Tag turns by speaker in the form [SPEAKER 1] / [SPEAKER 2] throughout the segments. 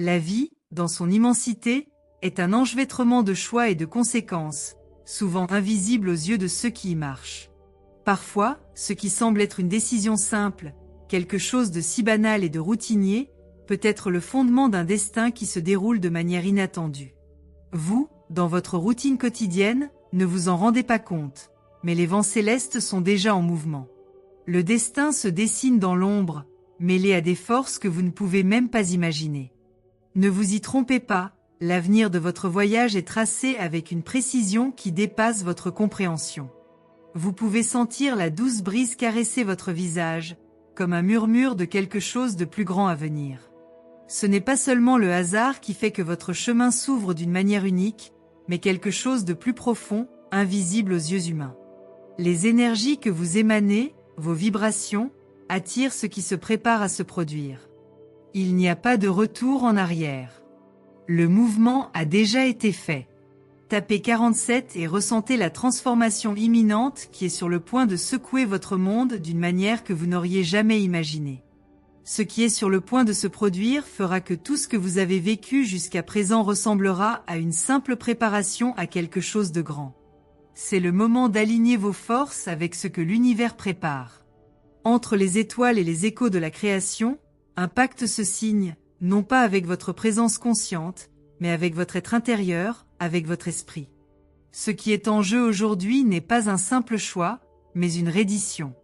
[SPEAKER 1] La vie, dans son immensité, est un enchevêtrement de choix et de conséquences, souvent invisibles aux yeux de ceux qui y marchent. Parfois, ce qui semble être une décision simple, quelque chose de si banal et de routinier, peut être le fondement d'un destin qui se déroule de manière inattendue. Vous, dans votre routine quotidienne, ne vous en rendez pas compte, mais les vents célestes sont déjà en mouvement. Le destin se dessine dans l'ombre, mêlé à des forces que vous ne pouvez même pas imaginer. Ne vous y trompez pas, l'avenir de votre voyage est tracé avec une précision qui dépasse votre compréhension. Vous pouvez sentir la douce brise caresser votre visage, comme un murmure de quelque chose de plus grand à venir. Ce n'est pas seulement le hasard qui fait que votre chemin s'ouvre d'une manière unique, mais quelque chose de plus profond, invisible aux yeux humains. Les énergies que vous émanez, vos vibrations, attirent ce qui se prépare à se produire. Il n'y a pas de retour en arrière. Le mouvement a déjà été fait. Tapez 47 et ressentez la transformation imminente qui est sur le point de secouer votre monde d'une manière que vous n'auriez jamais imaginée. Ce qui est sur le point de se produire fera que tout ce que vous avez vécu jusqu'à présent ressemblera à une simple préparation à quelque chose de grand. C'est le moment d'aligner vos forces avec ce que l'univers prépare. Entre les étoiles et les échos de la création, un pacte se signe, non pas avec votre présence consciente, mais avec votre être intérieur, avec votre esprit. Ce qui est en jeu aujourd'hui n'est pas un simple choix, mais une reddition.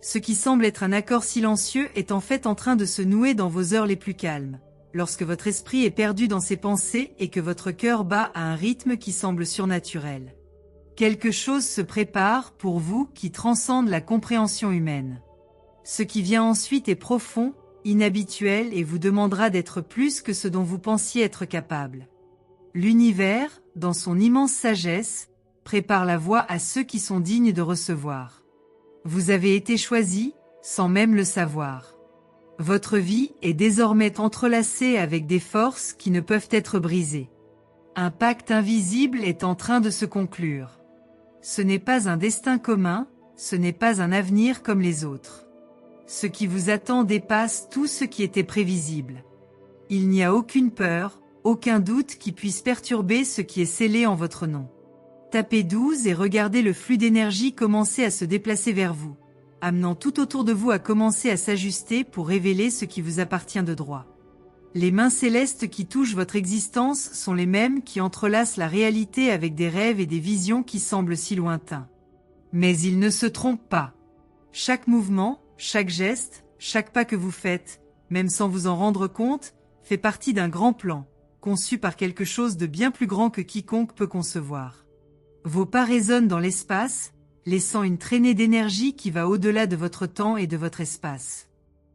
[SPEAKER 1] Ce qui semble être un accord silencieux est en fait en train de se nouer dans vos heures les plus calmes, lorsque votre esprit est perdu dans ses pensées et que votre cœur bat à un rythme qui semble surnaturel. Quelque chose se prépare pour vous qui transcende la compréhension humaine. Ce qui vient ensuite est profond, inhabituel et vous demandera d'être plus que ce dont vous pensiez être capable. L'univers, dans son immense sagesse, prépare la voie à ceux qui sont dignes de recevoir. Vous avez été choisi, sans même le savoir. Votre vie est désormais entrelacée avec des forces qui ne peuvent être brisées. Un pacte invisible est en train de se conclure. Ce n'est pas un destin commun, ce n'est pas un avenir comme les autres. Ce qui vous attend dépasse tout ce qui était prévisible. Il n'y a aucune peur, aucun doute qui puisse perturber ce qui est scellé en votre nom. Tapez 12 et regardez le flux d'énergie commencer à se déplacer vers vous, amenant tout autour de vous à commencer à s'ajuster pour révéler ce qui vous appartient de droit. Les mains célestes qui touchent votre existence sont les mêmes qui entrelacent la réalité avec des rêves et des visions qui semblent si lointains. Mais ils ne se trompent pas. Chaque mouvement, chaque geste, chaque pas que vous faites, même sans vous en rendre compte, fait partie d'un grand plan, conçu par quelque chose de bien plus grand que quiconque peut concevoir. Vos pas résonnent dans l'espace, laissant une traînée d'énergie qui va au-delà de votre temps et de votre espace.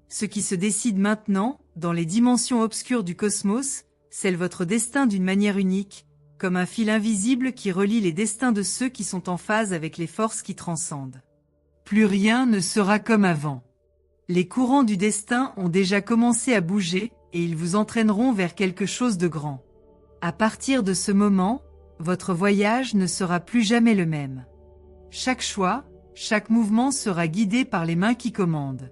[SPEAKER 1] Ce qui se décide maintenant, dans les dimensions obscures du cosmos, scelle votre destin d'une manière unique, comme un fil invisible qui relie les destins de ceux qui sont en phase avec les forces qui transcendent. Plus rien ne sera comme avant. Les courants du destin ont déjà commencé à bouger et ils vous entraîneront vers quelque chose de grand. À partir de ce moment, votre voyage ne sera plus jamais le même. Chaque choix, chaque mouvement sera guidé par les mains qui commandent.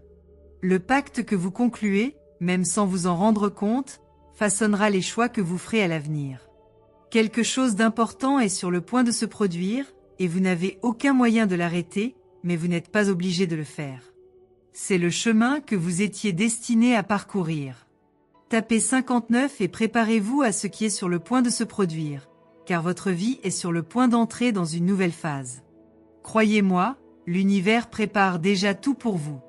[SPEAKER 1] Le pacte que vous concluez, même sans vous en rendre compte, façonnera les choix que vous ferez à l'avenir. Quelque chose d'important est sur le point de se produire, et vous n'avez aucun moyen de l'arrêter, mais vous n'êtes pas obligé de le faire. C'est le chemin que vous étiez destiné à parcourir. Tapez 59 et préparez-vous à ce qui est sur le point de se produire, car votre vie est sur le point d'entrer dans une nouvelle phase. Croyez-moi, l'univers prépare déjà tout pour vous.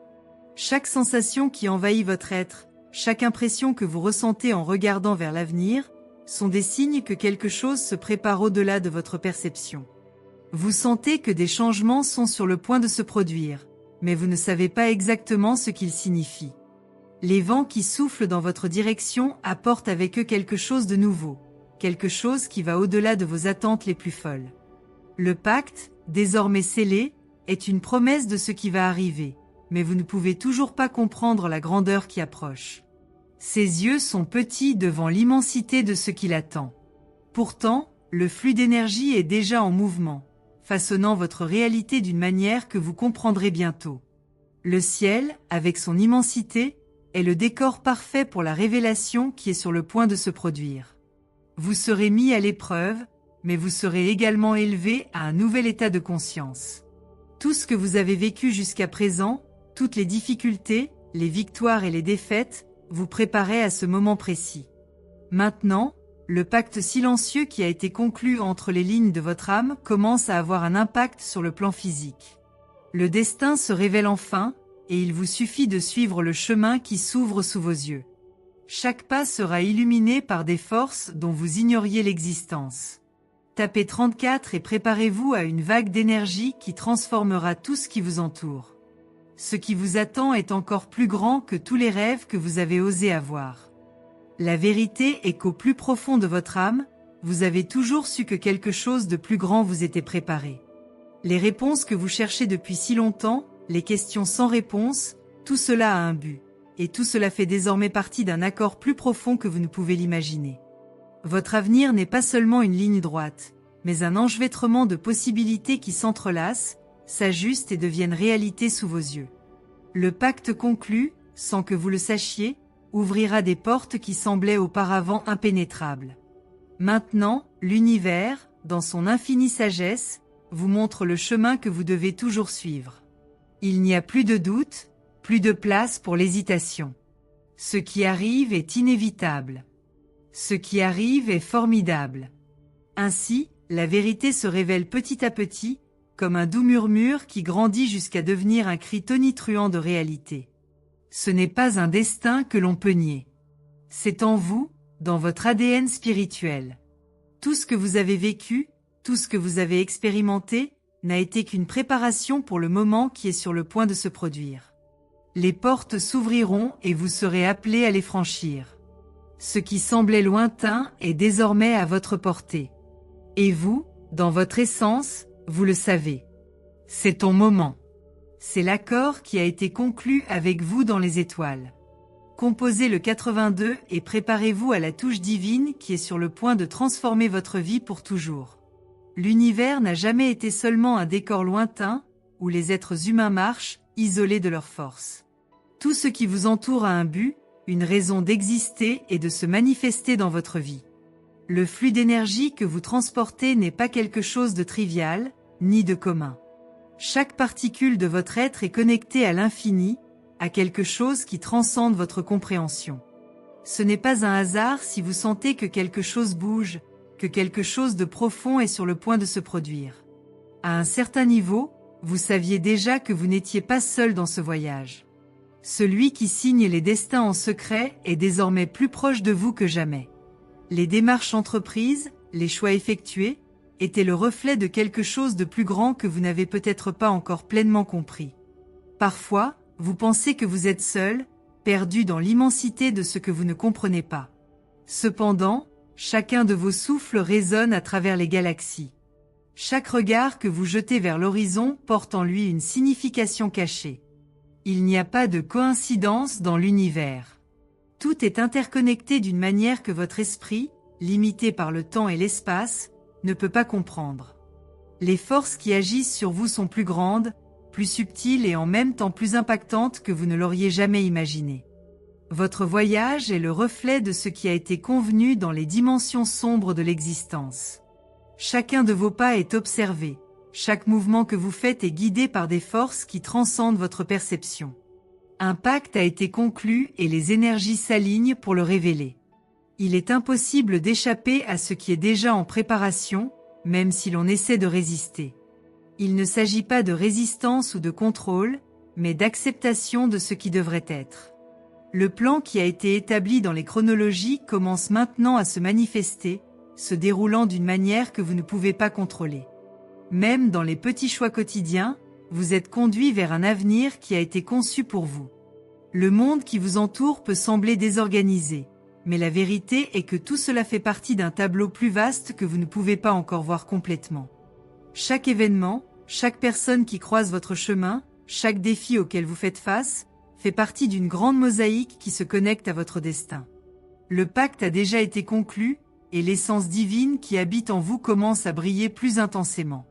[SPEAKER 1] Chaque sensation qui envahit votre être, chaque impression que vous ressentez en regardant vers l'avenir, sont des signes que quelque chose se prépare au-delà de votre perception. Vous sentez que des changements sont sur le point de se produire, mais vous ne savez pas exactement ce qu'ils signifient. Les vents qui soufflent dans votre direction apportent avec eux quelque chose de nouveau, quelque chose qui va au-delà de vos attentes les plus folles. Le pacte, désormais scellé, est une promesse de ce qui va arriver, mais vous ne pouvez toujours pas comprendre la grandeur qui approche. Ses yeux sont petits devant l'immensité de ce qui l'attend. Pourtant, le flux d'énergie est déjà en mouvement, façonnant votre réalité d'une manière que vous comprendrez bientôt. Le ciel, avec son immensité, est le décor parfait pour la révélation qui est sur le point de se produire. Vous serez mis à l'épreuve, mais vous serez également élevé à un nouvel état de conscience. Tout ce que vous avez vécu jusqu'à présent, toutes les difficultés, les victoires et les défaites, vous préparaient à ce moment précis. Maintenant, le pacte silencieux qui a été conclu entre les lignes de votre âme commence à avoir un impact sur le plan physique. Le destin se révèle enfin, et il vous suffit de suivre le chemin qui s'ouvre sous vos yeux. Chaque pas sera illuminé par des forces dont vous ignoriez l'existence. Tapez 34 et préparez-vous à une vague d'énergie qui transformera tout ce qui vous entoure. Ce qui vous attend est encore plus grand que tous les rêves que vous avez osé avoir. La vérité est qu'au plus profond de votre âme, vous avez toujours su que quelque chose de plus grand vous était préparé. Les réponses que vous cherchez depuis si longtemps, les questions sans réponse, tout cela a un but. Et tout cela fait désormais partie d'un accord plus profond que vous ne pouvez l'imaginer. Votre avenir n'est pas seulement une ligne droite, mais un enchevêtrement de possibilités qui s'entrelacent, s'ajustent et deviennent réalité sous vos yeux. Le pacte conclu, sans que vous le sachiez, ouvrira des portes qui semblaient auparavant impénétrables. Maintenant, l'univers, dans son infinie sagesse, vous montre le chemin que vous devez toujours suivre. Il n'y a plus de doute, plus de place pour l'hésitation. Ce qui arrive est inévitable. Ce qui arrive est formidable. Ainsi, la vérité se révèle petit à petit, comme un doux murmure qui grandit jusqu'à devenir un cri tonitruant de réalité. Ce n'est pas un destin que l'on peut nier. C'est en vous, dans votre ADN spirituel. Tout ce que vous avez vécu, tout ce que vous avez expérimenté, n'a été qu'une préparation pour le moment qui est sur le point de se produire. Les portes s'ouvriront et vous serez appelé à les franchir. Ce qui semblait lointain est désormais à votre portée. Et vous, dans votre essence, vous le savez. C'est ton moment. C'est l'accord qui a été conclu avec vous dans les étoiles. Composez le 82 et préparez-vous à la touche divine qui est sur le point de transformer votre vie pour toujours. L'univers n'a jamais été seulement un décor lointain, où les êtres humains marchent, isolés de leurs forces. Tout ce qui vous entoure a un but, une raison d'exister et de se manifester dans votre vie. Le flux d'énergie que vous transportez n'est pas quelque chose de trivial, ni de commun. Chaque particule de votre être est connectée à l'infini, à quelque chose qui transcende votre compréhension. Ce n'est pas un hasard si vous sentez que quelque chose bouge, que quelque chose de profond est sur le point de se produire. À un certain niveau, vous saviez déjà que vous n'étiez pas seul dans ce voyage. Celui qui signe les destins en secret est désormais plus proche de vous que jamais. Les démarches entreprises, les choix effectués, étaient le reflet de quelque chose de plus grand que vous n'avez peut-être pas encore pleinement compris. Parfois, vous pensez que vous êtes seul, perdu dans l'immensité de ce que vous ne comprenez pas. Cependant, chacun de vos souffles résonne à travers les galaxies. Chaque regard que vous jetez vers l'horizon porte en lui une signification cachée. Il n'y a pas de coïncidence dans l'univers. Tout est interconnecté d'une manière que votre esprit, limité par le temps et l'espace, ne peut pas comprendre. Les forces qui agissent sur vous sont plus grandes, plus subtiles et en même temps plus impactantes que vous ne l'auriez jamais imaginé. Votre voyage est le reflet de ce qui a été convenu dans les dimensions sombres de l'existence. Chacun de vos pas est observé, chaque mouvement que vous faites est guidé par des forces qui transcendent votre perception. Un pacte a été conclu et les énergies s'alignent pour le révéler. Il est impossible d'échapper à ce qui est déjà en préparation, même si l'on essaie de résister. Il ne s'agit pas de résistance ou de contrôle, mais d'acceptation de ce qui devrait être. Le plan qui a été établi dans les chronologies commence maintenant à se manifester, se déroulant d'une manière que vous ne pouvez pas contrôler. Même dans les petits choix quotidiens, vous êtes conduit vers un avenir qui a été conçu pour vous. Le monde qui vous entoure peut sembler désorganisé, mais la vérité est que tout cela fait partie d'un tableau plus vaste que vous ne pouvez pas encore voir complètement. Chaque événement, chaque personne qui croise votre chemin, chaque défi auquel vous faites face, fait partie d'une grande mosaïque qui se connecte à votre destin. Le pacte a déjà été conclu, et l'essence divine qui habite en vous commence à briller plus intensément.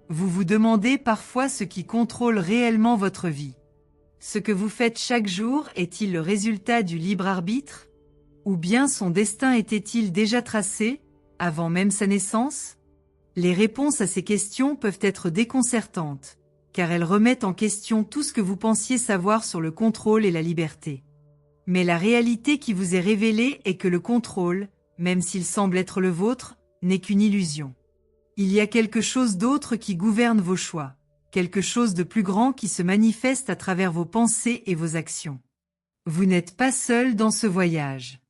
[SPEAKER 1] Vous vous demandez parfois ce qui contrôle réellement votre vie. Ce que vous faites chaque jour est-il le résultat du libre arbitre? Ou bien son destin était-il déjà tracé, avant même sa naissance? Les réponses à ces questions peuvent être déconcertantes, car elles remettent en question tout ce que vous pensiez savoir sur le contrôle et la liberté. Mais la réalité qui vous est révélée est que le contrôle, même s'il semble être le vôtre, n'est qu'une illusion. Il y a quelque chose d'autre qui gouverne vos choix, quelque chose de plus grand qui se manifeste à travers vos pensées et vos actions. Vous n'êtes pas seul dans ce voyage.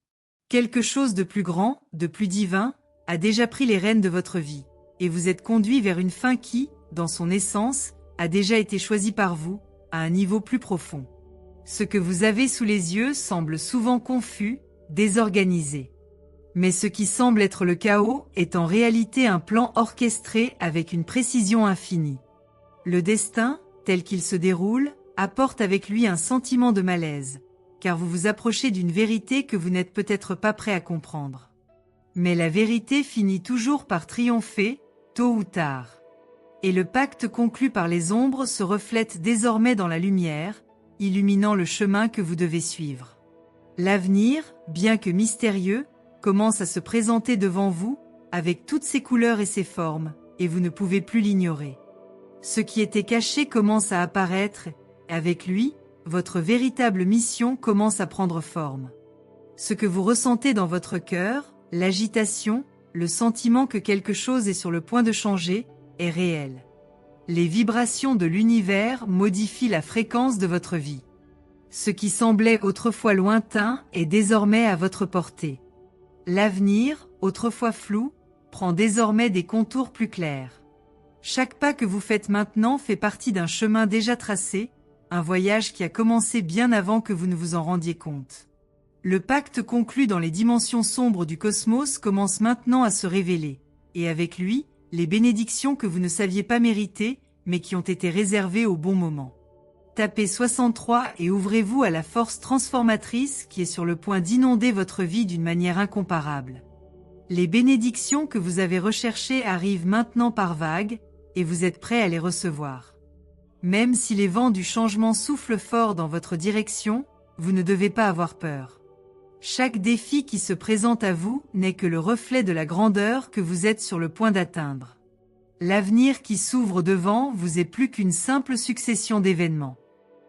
[SPEAKER 1] Quelque chose de plus grand, de plus divin, a déjà pris les rênes de votre vie, et vous êtes conduit vers une fin qui, dans son essence, a déjà été choisie par vous, à un niveau plus profond. Ce que vous avez sous les yeux semble souvent confus, désorganisé. Mais ce qui semble être le chaos est en réalité un plan orchestré avec une précision infinie. Le destin, tel qu'il se déroule, apporte avec lui un sentiment de malaise, car vous vous approchez d'une vérité que vous n'êtes peut-être pas prêt à comprendre. Mais la vérité finit toujours par triompher, tôt ou tard. Et le pacte conclu par les ombres se reflète désormais dans la lumière, illuminant le chemin que vous devez suivre. L'avenir, bien que mystérieux, commence à se présenter devant vous, avec toutes ses couleurs et ses formes, et vous ne pouvez plus l'ignorer. Ce qui était caché commence à apparaître, et avec lui, votre véritable mission commence à prendre forme. Ce que vous ressentez dans votre cœur, l'agitation, le sentiment que quelque chose est sur le point de changer, est réel. Les vibrations de l'univers modifient la fréquence de votre vie. Ce qui semblait autrefois lointain est désormais à votre portée. L'avenir, autrefois flou, prend désormais des contours plus clairs. Chaque pas que vous faites maintenant fait partie d'un chemin déjà tracé, un voyage qui a commencé bien avant que vous ne vous en rendiez compte. Le pacte conclu dans les dimensions sombres du cosmos commence maintenant à se révéler, et avec lui, les bénédictions que vous ne saviez pas mériter, mais qui ont été réservées au bon moment. Tapez 63 et ouvrez-vous à la force transformatrice qui est sur le point d'inonder votre vie d'une manière incomparable. Les bénédictions que vous avez recherchées arrivent maintenant par vagues, et vous êtes prêt à les recevoir. Même si les vents du changement soufflent fort dans votre direction, vous ne devez pas avoir peur. Chaque défi qui se présente à vous n'est que le reflet de la grandeur que vous êtes sur le point d'atteindre. L'avenir qui s'ouvre devant vous est plus qu'une simple succession d'événements.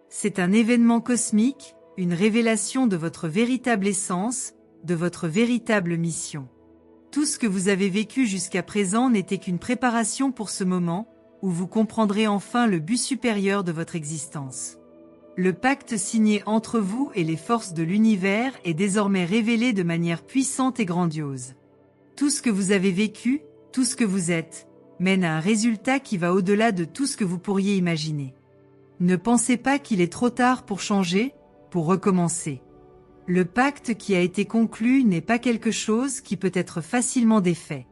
[SPEAKER 1] C'est un événement cosmique, une révélation de votre véritable essence, de votre véritable mission. Tout ce que vous avez vécu jusqu'à présent n'était qu'une préparation pour ce moment, où vous comprendrez enfin le but supérieur de votre existence. Le pacte signé entre vous et les forces de l'univers est désormais révélé de manière puissante et grandiose. Tout ce que vous avez vécu, tout ce que vous êtes, mène à un résultat qui va au-delà de tout ce que vous pourriez imaginer. Ne pensez pas qu'il est trop tard pour changer, pour recommencer. Le pacte qui a été conclu n'est pas quelque chose qui peut être facilement défait.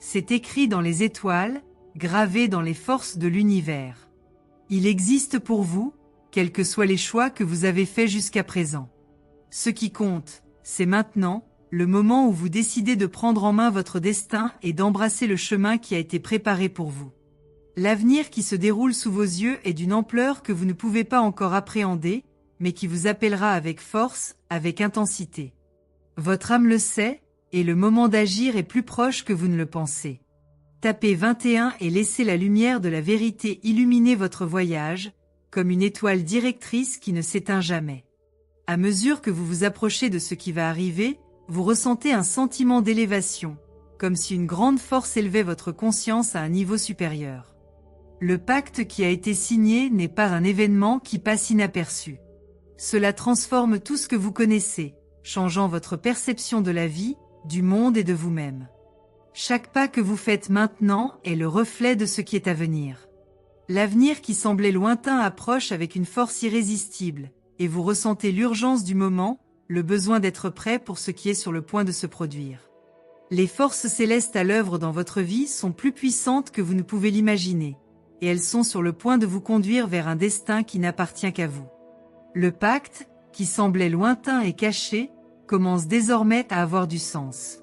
[SPEAKER 1] C'est écrit dans les étoiles, gravé dans les forces de l'univers. Il existe pour vous, quels que soient les choix que vous avez faits jusqu'à présent. Ce qui compte, c'est maintenant, le moment où vous décidez de prendre en main votre destin et d'embrasser le chemin qui a été préparé pour vous. L'avenir qui se déroule sous vos yeux est d'une ampleur que vous ne pouvez pas encore appréhender, mais qui vous appellera avec force, avec intensité. Votre âme le sait, et le moment d'agir est plus proche que vous ne le pensez. Tapez 21 et laissez la lumière de la vérité illuminer votre voyage, comme une étoile directrice qui ne s'éteint jamais. À mesure que vous vous approchez de ce qui va arriver, vous ressentez un sentiment d'élévation, comme si une grande force élevait votre conscience à un niveau supérieur. Le pacte qui a été signé n'est pas un événement qui passe inaperçu. Cela transforme tout ce que vous connaissez, changeant votre perception de la vie, du monde et de vous-même. Chaque pas que vous faites maintenant est le reflet de ce qui est à venir. L'avenir qui semblait lointain approche avec une force irrésistible, et vous ressentez l'urgence du moment, le besoin d'être prêt pour ce qui est sur le point de se produire. Les forces célestes à l'œuvre dans votre vie sont plus puissantes que vous ne pouvez l'imaginer, et elles sont sur le point de vous conduire vers un destin qui n'appartient qu'à vous. Le pacte, qui semblait lointain et caché, commence désormais à avoir du sens.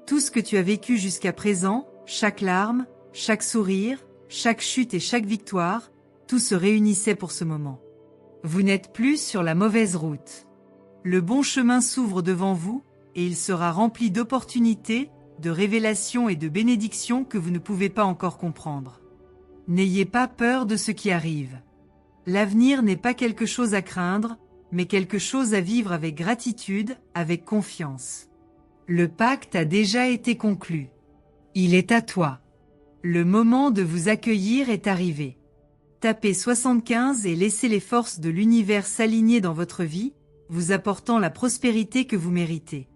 [SPEAKER 1] Tout ce que tu as vécu jusqu'à présent, chaque larme, chaque sourire, chaque chute et chaque victoire, tout se réunissait pour ce moment. Vous n'êtes plus sur la mauvaise route. Le bon chemin s'ouvre devant vous, et il sera rempli d'opportunités, de révélations et de bénédictions que vous ne pouvez pas encore comprendre. N'ayez pas peur de ce qui arrive. L'avenir n'est pas quelque chose à craindre, mais quelque chose à vivre avec gratitude, avec confiance. Le pacte a déjà été conclu. Il est à toi. Le moment de vous accueillir est arrivé. Tapez 75 et laissez les forces de l'univers s'aligner dans votre vie, vous apportant la prospérité que vous méritez.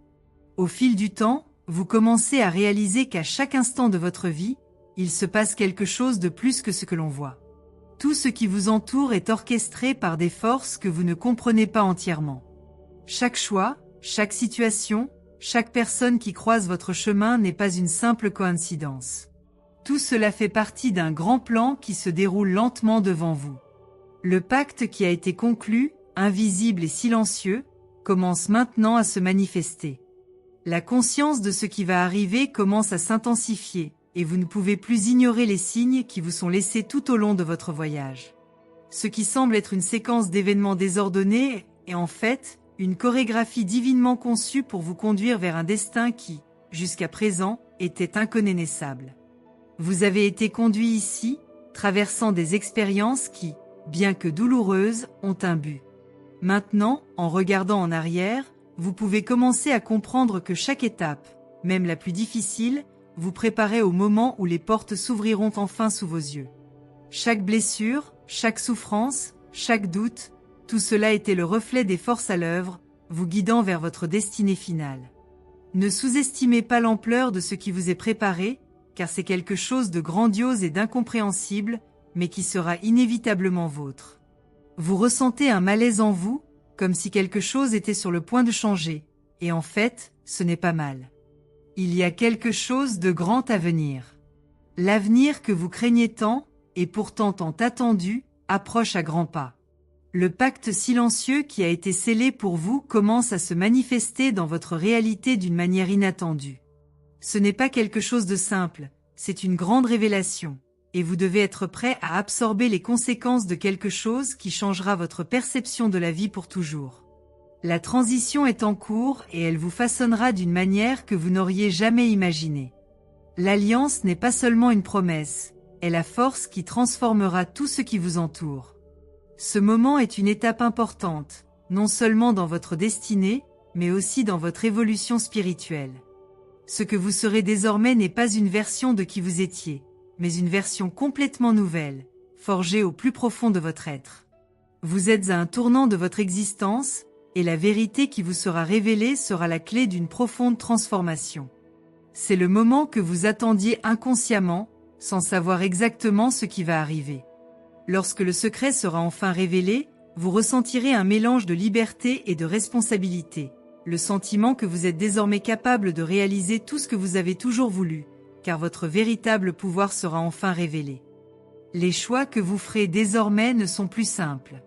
[SPEAKER 1] Au fil du temps, vous commencez à réaliser qu'à chaque instant de votre vie, il se passe quelque chose de plus que ce que l'on voit. Tout ce qui vous entoure est orchestré par des forces que vous ne comprenez pas entièrement. Chaque choix, chaque situation, chaque personne qui croise votre chemin n'est pas une simple coïncidence. Tout cela fait partie d'un grand plan qui se déroule lentement devant vous. Le pacte qui a été conclu, invisible et silencieux, commence maintenant à se manifester. La conscience de ce qui va arriver commence à s'intensifier, et vous ne pouvez plus ignorer les signes qui vous sont laissés tout au long de votre voyage. Ce qui semble être une séquence d'événements désordonnés est en fait une chorégraphie divinement conçue pour vous conduire vers un destin qui, jusqu'à présent, était inconnaissable. Vous avez été conduit ici, traversant des expériences qui, bien que douloureuses, ont un but. Maintenant, en regardant en arrière, vous pouvez commencer à comprendre que chaque étape, même la plus difficile, vous préparait au moment où les portes s'ouvriront enfin sous vos yeux. Chaque blessure, chaque souffrance, chaque doute, tout cela était le reflet des forces à l'œuvre, vous guidant vers votre destinée finale. Ne sous-estimez pas l'ampleur de ce qui vous est préparé, car c'est quelque chose de grandiose et d'incompréhensible, mais qui sera inévitablement vôtre. Vous ressentez un malaise en vous, comme si quelque chose était sur le point de changer, et en fait, ce n'est pas mal. Il y a quelque chose de grand à venir. L'avenir que vous craignez tant, et pourtant tant attendu, approche à grands pas. Le pacte silencieux qui a été scellé pour vous commence à se manifester dans votre réalité d'une manière inattendue. Ce n'est pas quelque chose de simple, c'est une grande révélation, et vous devez être prêt à absorber les conséquences de quelque chose qui changera votre perception de la vie pour toujours. La transition est en cours et elle vous façonnera d'une manière que vous n'auriez jamais imaginée. L'alliance n'est pas seulement une promesse, elle est la force qui transformera tout ce qui vous entoure. Ce moment est une étape importante, non seulement dans votre destinée, mais aussi dans votre évolution spirituelle. Ce que vous serez désormais n'est pas une version de qui vous étiez, mais une version complètement nouvelle, forgée au plus profond de votre être. Vous êtes à un tournant de votre existence, et la vérité qui vous sera révélée sera la clé d'une profonde transformation. C'est le moment que vous attendiez inconsciemment, sans savoir exactement ce qui va arriver. Lorsque le secret sera enfin révélé, vous ressentirez un mélange de liberté et de responsabilité, le sentiment que vous êtes désormais capable de réaliser tout ce que vous avez toujours voulu, car votre véritable pouvoir sera enfin révélé. Les choix que vous ferez désormais ne sont plus simples.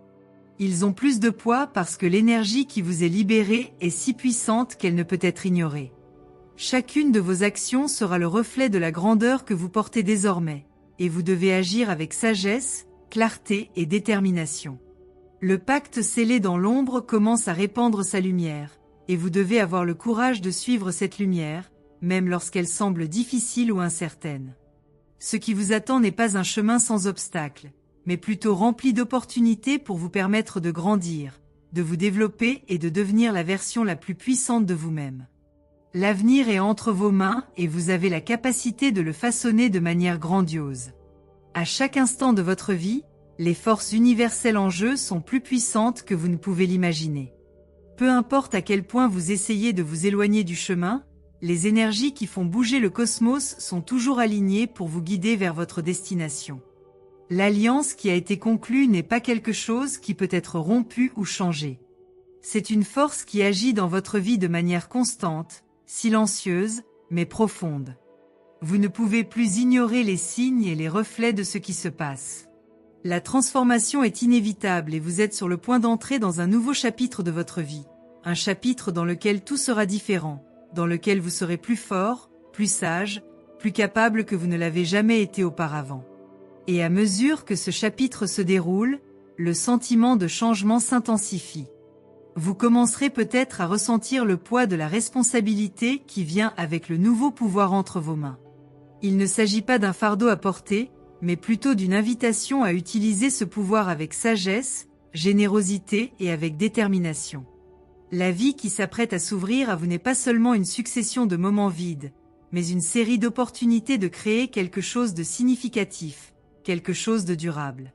[SPEAKER 1] Ils ont plus de poids parce que l'énergie qui vous est libérée est si puissante qu'elle ne peut être ignorée. Chacune de vos actions sera le reflet de la grandeur que vous portez désormais, et vous devez agir avec sagesse, clarté et détermination. Le pacte scellé dans l'ombre commence à répandre sa lumière, et vous devez avoir le courage de suivre cette lumière, même lorsqu'elle semble difficile ou incertaine. Ce qui vous attend n'est pas un chemin sans obstacles, mais plutôt rempli d'opportunités pour vous permettre de grandir, de vous développer et de devenir la version la plus puissante de vous-même. L'avenir est entre vos mains et vous avez la capacité de le façonner de manière grandiose. À chaque instant de votre vie, les forces universelles en jeu sont plus puissantes que vous ne pouvez l'imaginer. Peu importe à quel point vous essayez de vous éloigner du chemin, les énergies qui font bouger le cosmos sont toujours alignées pour vous guider vers votre destination. L'alliance qui a été conclue n'est pas quelque chose qui peut être rompu ou changé. C'est une force qui agit dans votre vie de manière constante, silencieuse, mais profonde. Vous ne pouvez plus ignorer les signes et les reflets de ce qui se passe. La transformation est inévitable et vous êtes sur le point d'entrer dans un nouveau chapitre de votre vie. Un chapitre dans lequel tout sera différent, dans lequel vous serez plus fort, plus sage, plus capable que vous ne l'avez jamais été auparavant. Et à mesure que ce chapitre se déroule, le sentiment de changement s'intensifie. Vous commencerez peut-être à ressentir le poids de la responsabilité qui vient avec le nouveau pouvoir entre vos mains. Il ne s'agit pas d'un fardeau à porter, mais plutôt d'une invitation à utiliser ce pouvoir avec sagesse, générosité et avec détermination. La vie qui s'apprête à s'ouvrir à vous n'est pas seulement une succession de moments vides, mais une série d'opportunités de créer quelque chose de significatif, quelque chose de durable.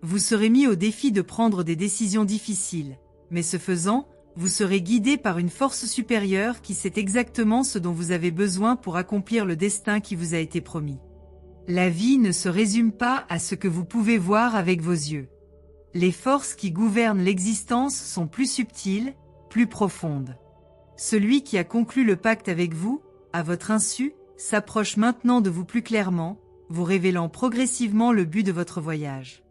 [SPEAKER 1] Vous serez mis au défi de prendre des décisions difficiles, mais ce faisant, vous serez guidé par une force supérieure qui sait exactement ce dont vous avez besoin pour accomplir le destin qui vous a été promis. La vie ne se résume pas à ce que vous pouvez voir avec vos yeux. Les forces qui gouvernent l'existence sont plus subtiles, plus profondes. Celui qui a conclu le pacte avec vous, à votre insu, s'approche maintenant de vous plus clairement, vous révélant progressivement le but de votre voyage.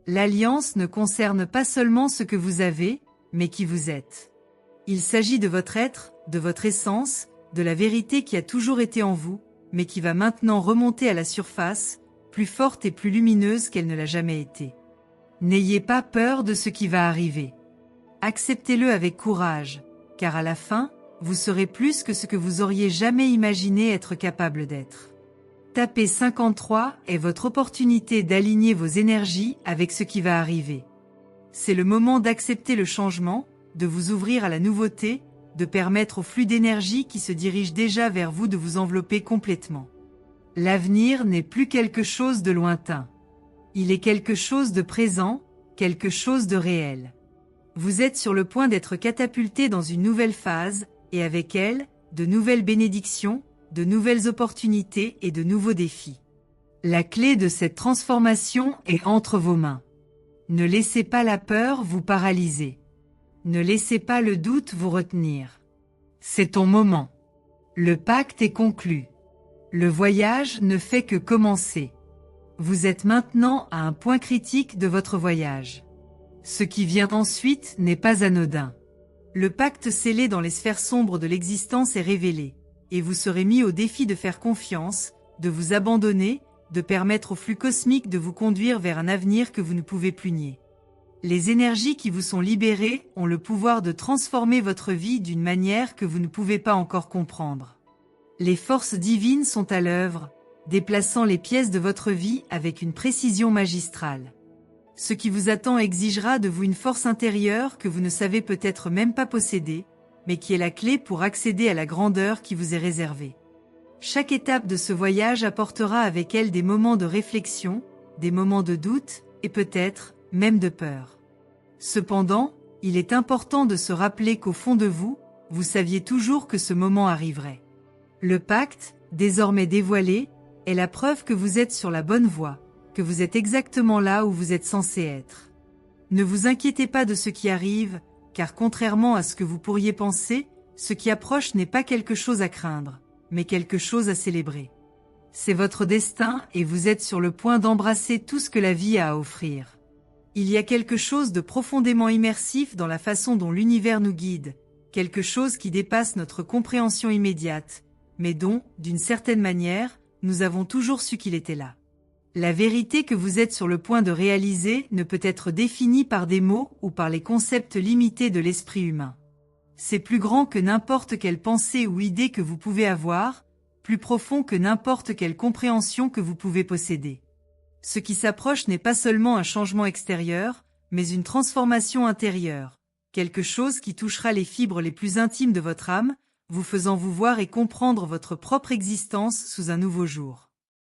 [SPEAKER 1] L'alliance ne concerne pas seulement ce que vous avez, mais qui vous êtes. Il s'agit de votre être, de votre essence, de la vérité qui a toujours été en vous, mais qui va maintenant remonter à la surface, plus forte et plus lumineuse qu'elle ne l'a jamais été. N'ayez pas peur de ce qui va arriver. Acceptez-le avec courage, car à la fin, vous serez plus que ce que vous auriez jamais imaginé être capable d'être. Tapez 53 est votre opportunité d'aligner vos énergies avec ce qui va arriver. C'est le moment d'accepter le changement, de vous ouvrir à la nouveauté, de permettre au flux d'énergie qui se dirige déjà vers vous de vous envelopper complètement. L'avenir n'est plus quelque chose de lointain. Il est quelque chose de présent, quelque chose de réel. Vous êtes sur le point d'être catapulté dans une nouvelle phase, et avec elle, de nouvelles bénédictions, de nouvelles opportunités et de nouveaux défis. La clé de cette transformation est entre vos mains. Ne laissez pas la peur vous paralyser. Ne laissez pas le doute vous retenir. C'est ton moment. Le pacte est conclu. Le voyage ne fait que commencer. Vous êtes maintenant à un point critique de votre voyage. Ce qui vient ensuite n'est pas anodin. Le pacte scellé dans les sphères sombres de l'existence est révélé, et vous serez mis au défi de faire confiance, de vous abandonner, de permettre au flux cosmique de vous conduire vers un avenir que vous ne pouvez plus nier. Les énergies qui vous sont libérées ont le pouvoir de transformer votre vie d'une manière que vous ne pouvez pas encore comprendre. Les forces divines sont à l'œuvre, déplaçant les pièces de votre vie avec une précision magistrale. Ce qui vous attend exigera de vous une force intérieure que vous ne savez peut-être même pas posséder, mais qui est la clé pour accéder à la grandeur qui vous est réservée. Chaque étape de ce voyage apportera avec elle des moments de réflexion, des moments de doute, et peut-être même de peur. Cependant, il est important de se rappeler qu'au fond de vous, vous saviez toujours que ce moment arriverait. Le pacte, désormais dévoilé, est la preuve que vous êtes sur la bonne voie, que vous êtes exactement là où vous êtes censé être. Ne vous inquiétez pas de ce qui arrive, car contrairement à ce que vous pourriez penser, ce qui approche n'est pas quelque chose à craindre, mais quelque chose à célébrer. C'est votre destin et vous êtes sur le point d'embrasser tout ce que la vie a à offrir. Il y a quelque chose de profondément immersif dans la façon dont l'univers nous guide, quelque chose qui dépasse notre compréhension immédiate, mais dont, d'une certaine manière, nous avons toujours su qu'il était là. La vérité que vous êtes sur le point de réaliser ne peut être définie par des mots ou par les concepts limités de l'esprit humain. C'est plus grand que n'importe quelle pensée ou idée que vous pouvez avoir, plus profond que n'importe quelle compréhension que vous pouvez posséder. Ce qui s'approche n'est pas seulement un changement extérieur, mais une transformation intérieure, quelque chose qui touchera les fibres les plus intimes de votre âme, vous faisant vous voir et comprendre votre propre existence sous un nouveau jour.